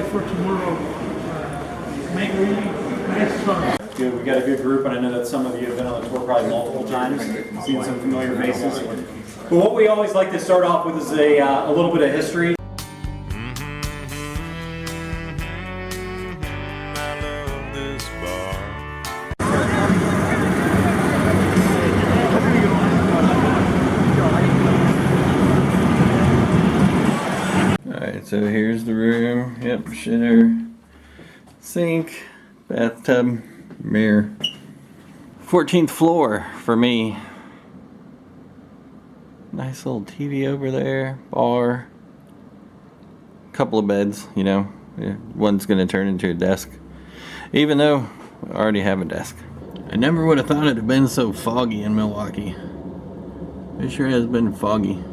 for tomorrow. Make really nice fun. Good. We got a good group, and I know that some of you have been on the tour probably multiple times, seen some familiar faces. But what we always like to start off with is a little bit of history. Alright, so here's the room. Yep, shitter, sink, bathtub, mirror. 14th floor for me. Nice little TV over there, bar, couple of beds, you know. One's gonna turn into a desk, even though I already have a desk. I never would have thought it'd have been so foggy in Milwaukee. It sure has been foggy.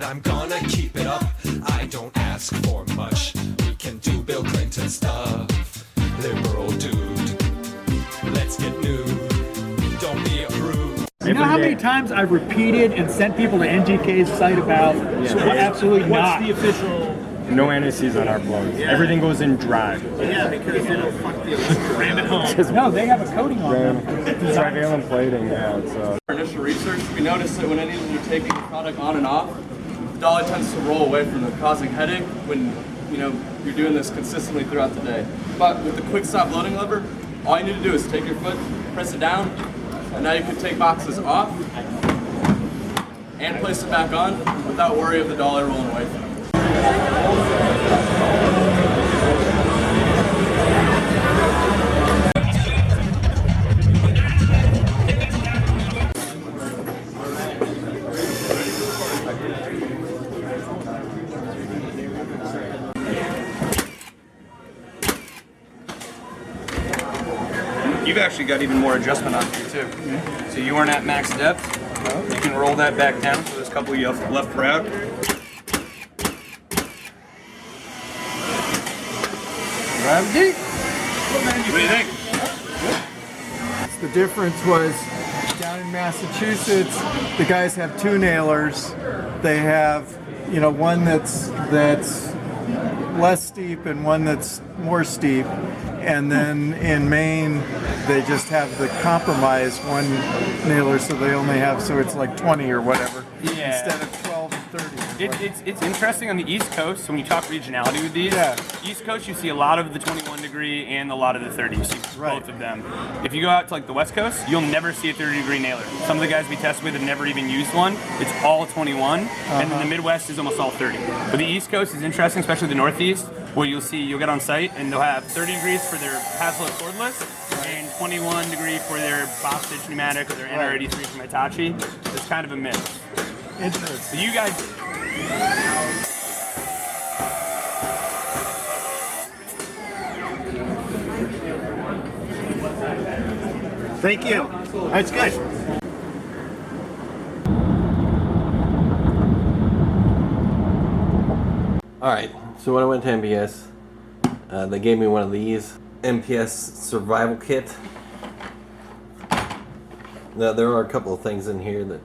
I'm gonna keep it up. I don't ask for much. We can do Bill Clinton stuff. Liberal dude. Let's get nude. Don't be a prude. You know how many times I've repeated and sent people to NGK's site about absolutely not. What's the official? No anti-seize on our plugs. Yeah. Everything goes in dry. Yeah, because they don't fuck the ram it home. No, they have a coating on them. Trivalent plating, yeah. So. For initial research, we noticed that when any of them are taking the product on and off, the dolly tends to roll away from them, causing headache when you're doing this consistently throughout the day. But with the quick stop loading lever, all you need to do is take your foot, press it down, and now you can take boxes off and place it back on without worry of the dolly rolling away from you. You've actually got even more adjustment on here too. So you weren't at max depth. You can roll that back down so there's a couple you have left for out. Drive deep. What do you think? The difference was down in Massachusetts, the guys have two nailers. They have, one that's less steep and one that's more steep. And then in Maine, they just have the compromise one nailer, so they only have, so it's like 20 or whatever, instead of 12 and 30. It's interesting on the East Coast, when you talk regionality with these, East Coast you see a lot of the 21 degree and a lot of the 30, you see both of them. If you go out to like the West Coast, you'll never see a 30 degree nailer. Some of the guys we tested with have never even used one. It's all 21, and then the Midwest is almost all 30. But the East Coast is interesting, especially the Northeast, where you'll get on site and they'll have 30 degrees for their Haslet cordless and 21 degree for their Bob Stitch pneumatic or their NR83 from Hitachi. It's kind of a mix. Interesting. So you guys. Thank you. That's good. Alright, so when I went to NPS, they gave me one of these NPS Survival Kit Now there are a couple of things in here that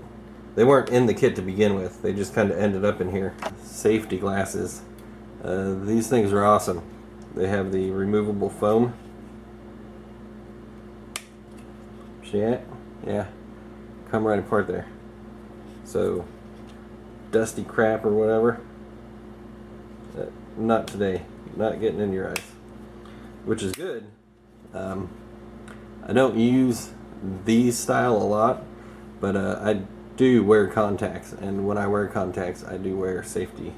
they weren't in the kit to begin with. They just kind of ended up in here. Safety glasses. These things are awesome. They have the removable foam. See it? Yeah. Come right apart there. So, dusty crap or whatever. Not today. Not getting in your eyes. Which is good. I don't use these style a lot, but I do wear contacts, and when I wear contacts I do wear safety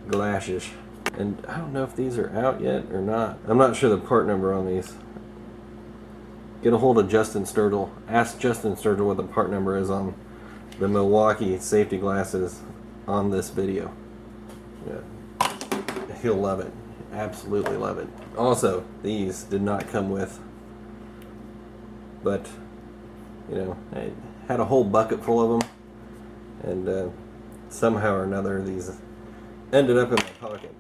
glasses. And I don't know if these are out yet or not. I'm not sure the part number on these. Get a hold of Justin Sturgill. Ask Justin Sturgill what the part number is on the Milwaukee safety glasses on this video. Yeah. He'll love it. Absolutely love it. Also, these did not come with, but you know, I had a whole bucket full of them, and somehow or another these ended up in my pocket.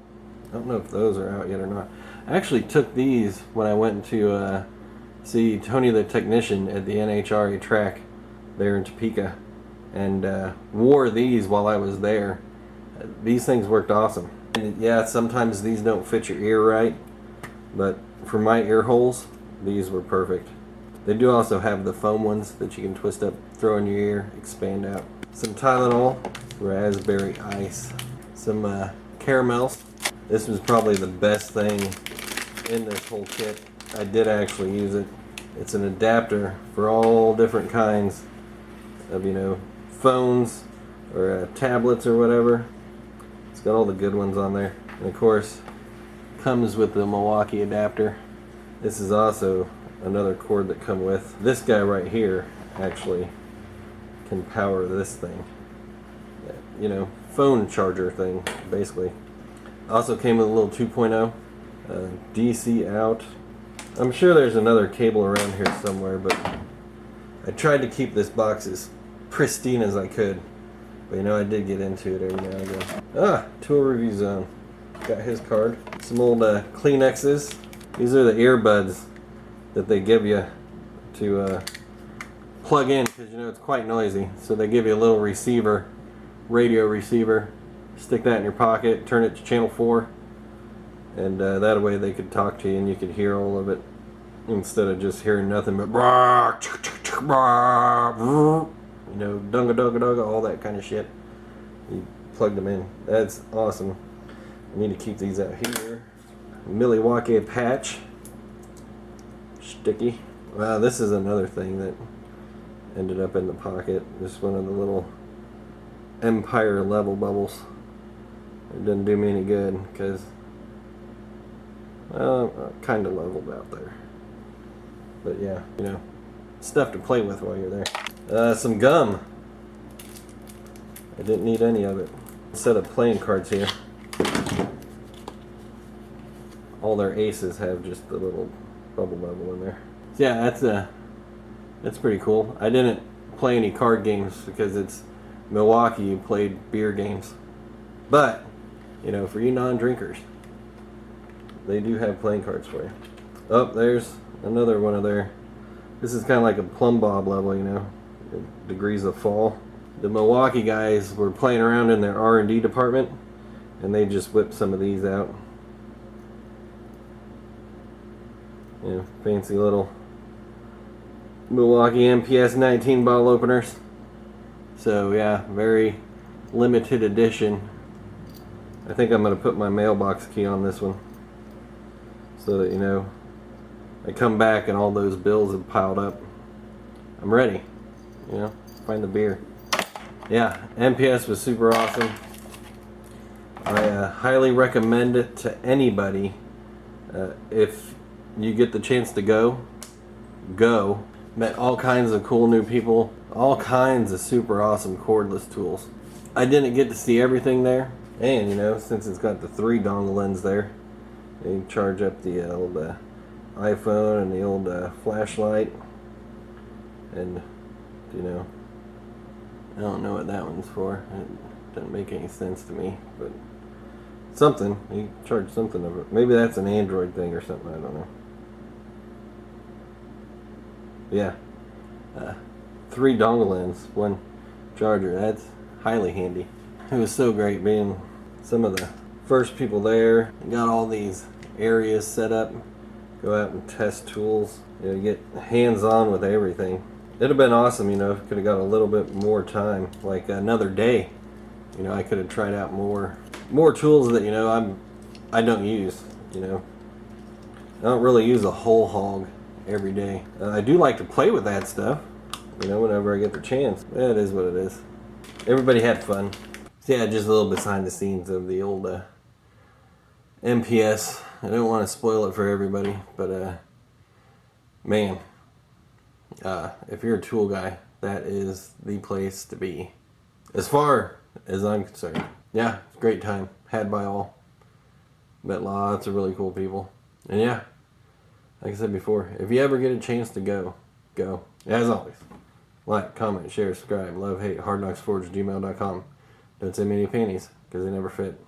I don't know if those are out yet or not. I actually took these when I went to see Tony the technician at the NHRA track there in Topeka, and wore these while I was there. These things worked awesome. And yeah, sometimes these don't fit your ear right, but for my ear holes, these were perfect. They do also have the foam ones that you can twist up, throw in your ear, expand out. Some Tylenol, raspberry ice, some caramels. This was probably the best thing in this whole kit. I did actually use it. It's an adapter for all different kinds of, you know, phones or tablets or whatever. It's got all the good ones on there. And of course, comes with the Milwaukee adapter. This is also another cord that come with. This guy right here actually can power this thing. You know, phone charger thing, basically. Also came with a little 2.0 DC out. I'm sure there's another cable around here somewhere, but I tried to keep this box as pristine as I could. But you know, I did get into it every now and then. Ah, Tool Review Zone. Got his card. Some old Kleenexes. These are the earbuds that they give you to plug in, because you know it's quite noisy. So they give you a little receiver, radio receiver. Stick that in your pocket, turn it to channel 4, and that way they could talk to you and you could hear all of it instead of just hearing nothing but you know, dunga dunga dunga, all that kind of shit. You plug them in. That's awesome. I need to keep these out here. Milwaukee patch. Sticky. Wow, this is another thing that ended up in the pocket. Just one of the little Empire level bubbles. It doesn't do me any good because, well, kind of leveled out there. But yeah, you know, stuff to play with while you're there. Some gum. I didn't need any of it. A set of playing cards here. All their aces have just the little bubble in there. So yeah, that's pretty cool. I didn't play any card games because it's Milwaukee. You played beer games, but you know, for you non-drinkers, they do have playing cards for you. Oh, there's another one of their. This is kind of like a plumb bob level, you know, degrees of fall. The Milwaukee guys were playing around in their R&D department, and they just whipped some of these out. You know, fancy little Milwaukee NPS19 bottle openers. So yeah, very limited edition. I think I'm going to put my mailbox key on this one so that, you know, I come back and all those bills have piled up. I'm ready, you know, find the beer. Yeah, NPS was super awesome. I highly recommend it to anybody. If you get the chance to go. Met all kinds of cool new people, all kinds of super awesome cordless tools. I didn't get to see everything there, and you know, since it's got the 3 dongle ends there, you can charge up the old iPhone and the old flashlight, and you know, I don't know what that one's for. It doesn't make any sense to me, but something, you charge something of it. Maybe that's an Android thing or something, I don't know. Yeah, 3 dongle ends, 1 charger. That's highly handy. It was so great being some of the first people there. Got all these areas set up. Go out and test tools. You know, get hands-on with everything. It'd have been awesome, you know, if could have got a little bit more time, like another day. You know, I could have tried out more tools that, you know, I don't use, you know. I don't really use a whole hog every day. I do like to play with that stuff, you know, whenever I get the chance. It is what it is. Everybody had fun. So yeah, just a little behind the scenes of the old NPS. I don't want to spoil it for everybody, but man, if you're a tool guy, that is the place to be. As far as I'm concerned. Yeah, it's a great time. Had by all. Met lots of really cool people. And yeah, like I said before, if you ever get a chance to go. As always, like, comment, share, subscribe, love, hate, hardknocksforge@gmail.com. Don't send me any panties, because they never fit.